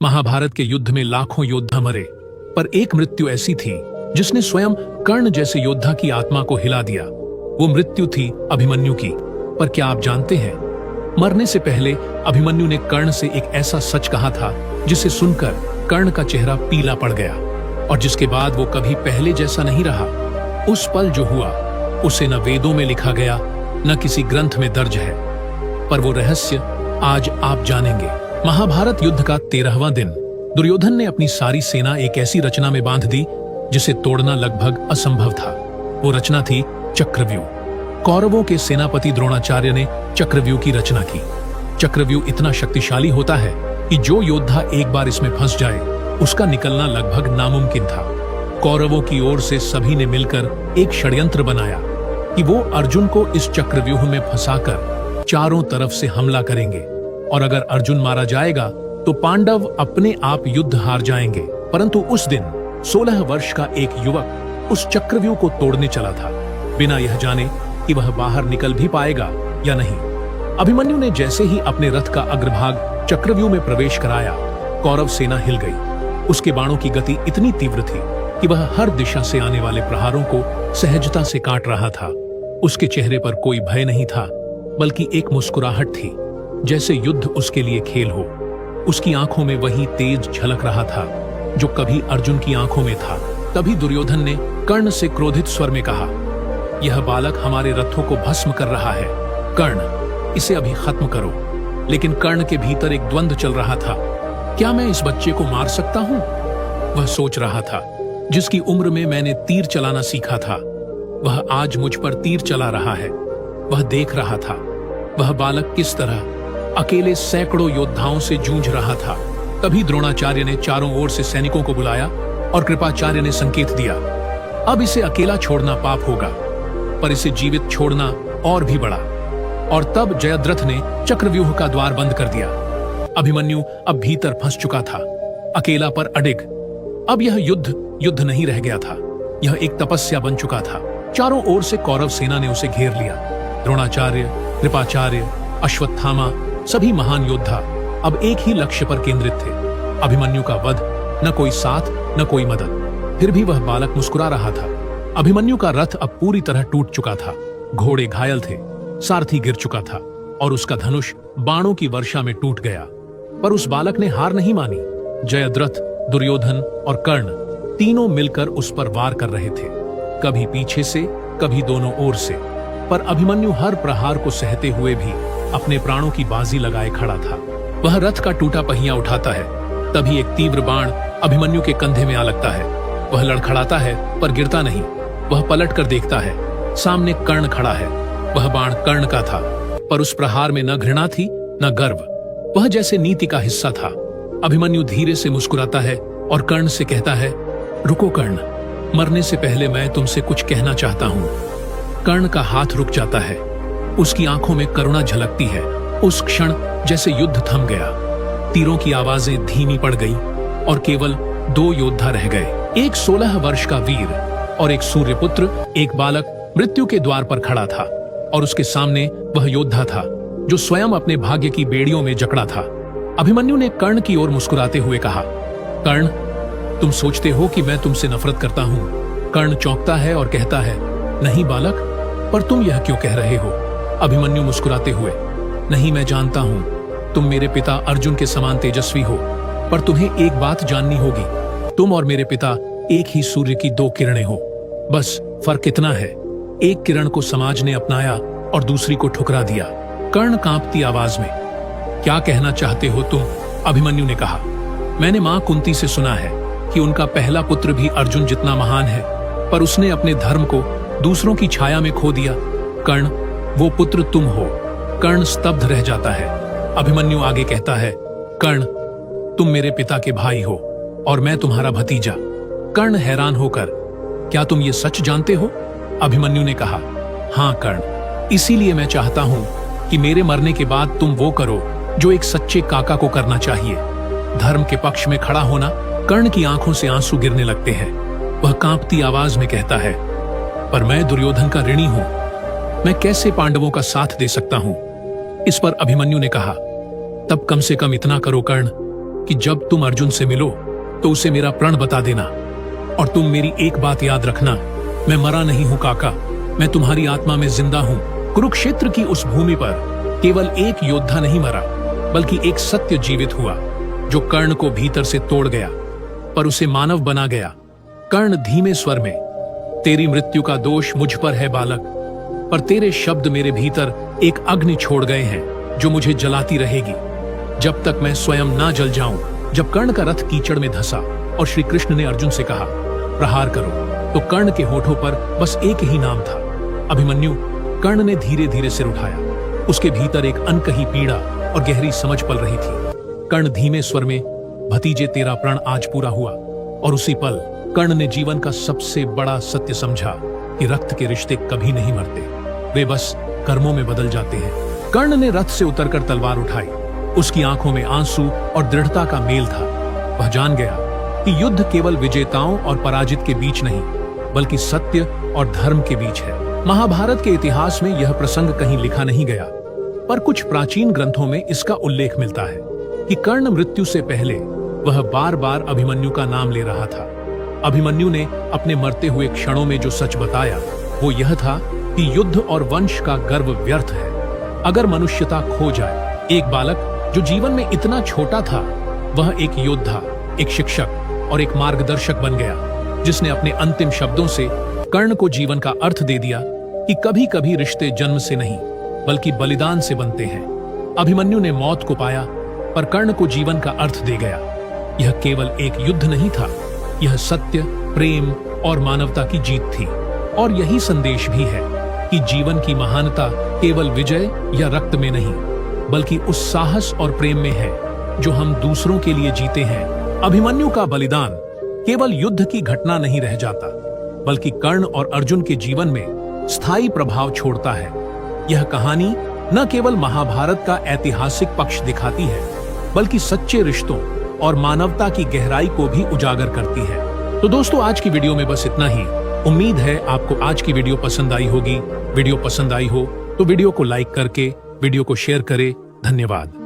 महाभारत के युद्ध में लाखों योद्धा मरे, पर एक मृत्यु ऐसी थी जिसने स्वयं कर्ण जैसे योद्धा की आत्मा को हिला दिया। वो मृत्यु थी अभिमन्यु की। पर क्या आप जानते हैं, मरने से पहले अभिमन्यु ने कर्ण से एक ऐसा सच कहा था जिसे सुनकर कर्ण का चेहरा पीला पड़ गया और जिसके बाद वो कभी पहले जैसा नहीं रहा। उस पल जो हुआ उसे न वेदों में लिखा गया, न किसी ग्रंथ में दर्ज है, पर वो रहस्य आज आप जानेंगे। महाभारत युद्ध का 13वां दिन। दुर्योधन ने अपनी सारी सेना एक ऐसी रचना में बांध दी जिसे तोड़ना लगभग असंभव था। वो रचना थी चक्रव्यूह। कौरवों के सेनापति द्रोणाचार्य ने चक्रव्यूह की रचना की। चक्रव्यूह इतना शक्तिशाली होता है कि जो योद्धा एक बार इसमें फंस जाए उसका निकलना लगभग नामुमकिन था। कौरवों की ओर से सभी ने मिलकर एक षड्यंत्र बनाया कि वो अर्जुन को इस चक्रव्यूह में फंसाकर चारों तरफ से हमला करेंगे और अगर अर्जुन मारा जाएगा तो पांडव अपने आप युद्ध हार जाएंगे। परंतु उस दिन 16 वर्ष का एक युवक उस चक्रव्यूह को तोड़ने चला था, बिना यह जाने कि वह बाहर निकल भी पाएगा या नहीं। अभिमन्यु ने जैसे ही अपने रथ का अग्रभाग चक्रव्यूह में प्रवेश कराया, कौरव सेना हिल गई। उसके बाणों की गति इतनी तीव्र थी कि वह हर दिशा से आने वाले प्रहारों को सहजता से काट रहा था। उसके चेहरे पर कोई भय नहीं था, बल्कि एक मुस्कुराहट थी, जैसे युद्ध उसके लिए खेल हो। उसकी आंखों में वही तेज झलक रहा था जो कभी अर्जुन की आंखों में था। तभी दुर्योधन ने कर्ण से क्रोधित स्वर में कहा, यह बालक हमारे रथों को भस्म कर रहा है। कर्ण, इसे अभी खत्म करो। लेकिन कर्ण के भीतर एक द्वंद्व चल रहा था। क्या मैं इस बच्चे को मार सकता हूं? वह सोच रहा था, जिसकी उम्र में मैंने तीर चलाना सीखा था, वह आज मुझ पर तीर चला रहा है। वह देख रहा था वह बालक किस तरह अकेले सैकड़ों योद्धाओं से जूझ रहा था। तभी द्रोणाचार्य ने चारों ओर से सैनिकों को बुलाया और कृपाचार्य ने संकेत दिया, अब इसे अकेला छोड़ना पाप होगा, पर इसे जीवित छोड़ना और भी बड़ा। और तब जयद्रथ ने चक्रव्यूह का द्वार बंद कर दिया। अभिमन्यु अब भीतर फंस चुका था, अकेला पर अडिग। अब यह युद्ध नहीं रह गया था, यह एक तपस्या बन चुका था। चारों ओर से कौरव सेना ने उसे घेर लिया। द्रोणाचार्य, कृपाचार्य, अश्वत्थामा, सभी महान योद्धा अब एक ही लक्ष्य पर केंद्रित थे, अभिमन्यु का वध। न कोई साथ, न कोई मदद। फिर भी वह बालक मुस्कुरा रहा था। अभिमन्यु का रथ अब पूरी तरह टूट चुका था, घोड़े घायल थे, सारथी गिर चुका था और उसका धनुष बाणों की वर्षा में टूट गया। पर उस बालक ने हार नहीं मानी। जयद्रथ, दुर्योधन और कर्ण तीनों मिलकर उस पर वार कर रहे थे, कभी पीछे से, कभी दोनों ओर से। पर अभिमन्यु हर प्रहार को सहते हुए भी अपने प्राणों की बाजी लगाए खड़ा था। वह रथ का टूटा पहिया उठाता है, तभी एक तीव्र बाण अभिमन्यु के कंधे में आ लगता है। वह लड़खड़ाता है पर गिरता नहीं। वह पलट कर देखता है, सामने कर्ण खड़ा है। वह बाण कर्ण का था, पर उस प्रहार में न घृणा थी न गर्व, वह जैसे नीति का हिस्सा था। अभिमन्यु धीरे से मुस्कुराता है और कर्ण से कहता है, रुको कर्ण, मरने से पहले मैं तुमसे कुछ कहना चाहता हूं। कर्ण का हाथ रुक जाता है, उसकी आंखों में करुणा झलकती है। उस क्षण जैसे युद्ध थम गया, तीरों की आवाजें धीमी पड़ गई और केवल 2 योद्धा रह गए, एक 16 वर्ष का वीर और एक सूर्यपुत्र। एक बालक मृत्यु के द्वार पर खड़ा था और उसके सामने वह योद्धा था जो स्वयं अपने भाग्य की बेड़ियों में जकड़ा था। अभिमन्यु ने कर्ण की ओर मुस्कुराते हुए कहा, कर्ण, तुम सोचते हो कि मैं तुमसे नफरत करता हूं। कर्ण चौंकता है और कहता है, नहीं बालक, पर तुम यह क्यों कह रहे हो? अभिमन्यु मुस्कुराते हुए, नहीं, मैं जानता हूं तुम मेरे पिता अर्जुन के समान तेजस्वी हो, पर तुम्हें एक बात जाननी होगी, तुम और मेरे पिता एक ही सूर्य की 2 किरणें हो। बस फर्क इतना है, एक किरण को समाज ने अपनाया और दूसरी को ठुकरा दिया। कर्ण कांपती आवाज में, क्या कहना चाहते हो तुम? अभिमन्यु ने कहा, मैंने मां कुंती से सुना है कि उनका पहला पुत्र भी अर्जुन जितना महान है, पर उसने अपने धर्म को दूसरों की छाया में खो दिया। कर्ण, वो पुत्र तुम हो। कर्ण स्तब्ध रह जाता है। अभिमन्यु आगे कहता है, कर्ण, तुम मेरे पिता के भाई हो और मैं तुम्हारा भतीजा। कर्ण हैरान होकर, क्या तुम ये सच जानते हो? अभिमन्यु ने कहा, हाँ कर्ण, इसीलिए मैं चाहता हूं कि मेरे मरने के बाद तुम वो करो जो एक सच्चे काका को करना चाहिए, धर्म के पक्ष में खड़ा होना। कर्ण की आंखों से आंसू गिरने लगते हैं। वह कांपती आवाज में कहता है, पर मैं दुर्योधन का ऋणी हूं, मैं कैसे पांडवों का साथ दे सकता हूं? इस पर अभिमन्यु ने कहा, तब कम से कम इतना करो कर्ण, कि जब तुम अर्जुन से मिलो तो उसे मेरा प्रण बता देना, और तुम मेरी एक बात याद रखना, मैं मरा नहीं हूं काका, मैं तुम्हारी आत्मा में जिंदा हूं। कुरुक्षेत्र की उस भूमि पर केवल एक योद्धा नहीं मरा, बल्कि एक सत्य जीवित हुआ जो कर्ण को भीतर से तोड़ गया पर उसे मानव बना गया। कर्ण धीमे स्वर में, तेरी मृत्यु का दोष मुझ पर है बालक, पर तेरे शब्द मेरे भीतर एक अग्नि छोड़ गए हैं जो मुझे जलाती रहेगी जब तक मैं स्वयं ना जल जाऊं। जब कर्ण का रथ कीचड़ में धंसा और श्री कृष्ण ने अर्जुन से कहा प्रहार करो, तो कर्ण के होठों पर बस एक ही नाम था, अभिमन्यु। कर्ण ने धीरे धीरे सिर उठाया, उसके भीतर एक अनकही पीड़ा और गहरी समझ पल रही थी। कर्ण धीमे स्वर में, भतीजे तेरा प्रण आज पूरा हुआ। और उसी पल कर्ण ने जीवन का सबसे बड़ा सत्य समझा कि रक्त के रिश्ते कभी नहीं मरते, वे बस कर्मों में बदल जाते हैं। कर्ण ने रथ से उतरकर तलवार उठाई, उसकी आंखों में आंसू और दृढ़ता का मेल था। वह जान गया कि युद्ध केवल विजेताओं और पराजित के बीच नहीं, बल्कि सत्य और धर्म के बीच है। महाभारत के इतिहास में यह प्रसंग कहीं लिखा नहीं गया, पर कुछ प्राचीन ग्रंथों में इसका उल्लेख मिलता है कि कर्ण मृत्यु से पहले वह बार बार अभिमन्यु का नाम ले रहा था। अभिमन्यु ने अपने मरते हुए क्षणों में जो सच बताया वो यह था कि युद्ध और वंश का गर्व व्यर्थ है अगर मनुष्यता खो जाए। एक बालक जो जीवन में इतना छोटा था, वह एक योद्धा, एक शिक्षक और एक मार्गदर्शक बन गया, जिसने अपने अंतिम शब्दों से कर्ण को जीवन का अर्थ दे दिया कि कभी कभी रिश्ते जन्म से नहीं बल्कि बलिदान से बनते हैं। अभिमन्यु ने मौत को पाया, पर कर्ण को जीवन का अर्थ दे गया। यह केवल एक युद्ध नहीं था, यह सत्य, प्रेम और मानवता की जीत थी। और यही संदेश भी है कि जीवन की महानता केवल विजय या रक्त में नहीं, बल्कि उस साहस और प्रेम में है जो हम दूसरों के लिए जीते हैं। अभिमन्यु का बलिदान केवल युद्ध की घटना नहीं रह जाता, बल्कि कर्ण और अर्जुन के जीवन में स्थायी प्रभाव छोड़ता है। यह कहानी न केवल महाभारत का ऐतिहासिक पक्ष दिखाती है, बल्कि सच्चे रिश्तों और मानवता की गहराई को भी उजागर करती है। तो दोस्तों, आज की वीडियो में बस इतना ही। उम्मीद है आपको आज की वीडियो पसंद आई होगी। वीडियो पसंद आई हो तो वीडियो को लाइक करके वीडियो को शेयर करें। धन्यवाद।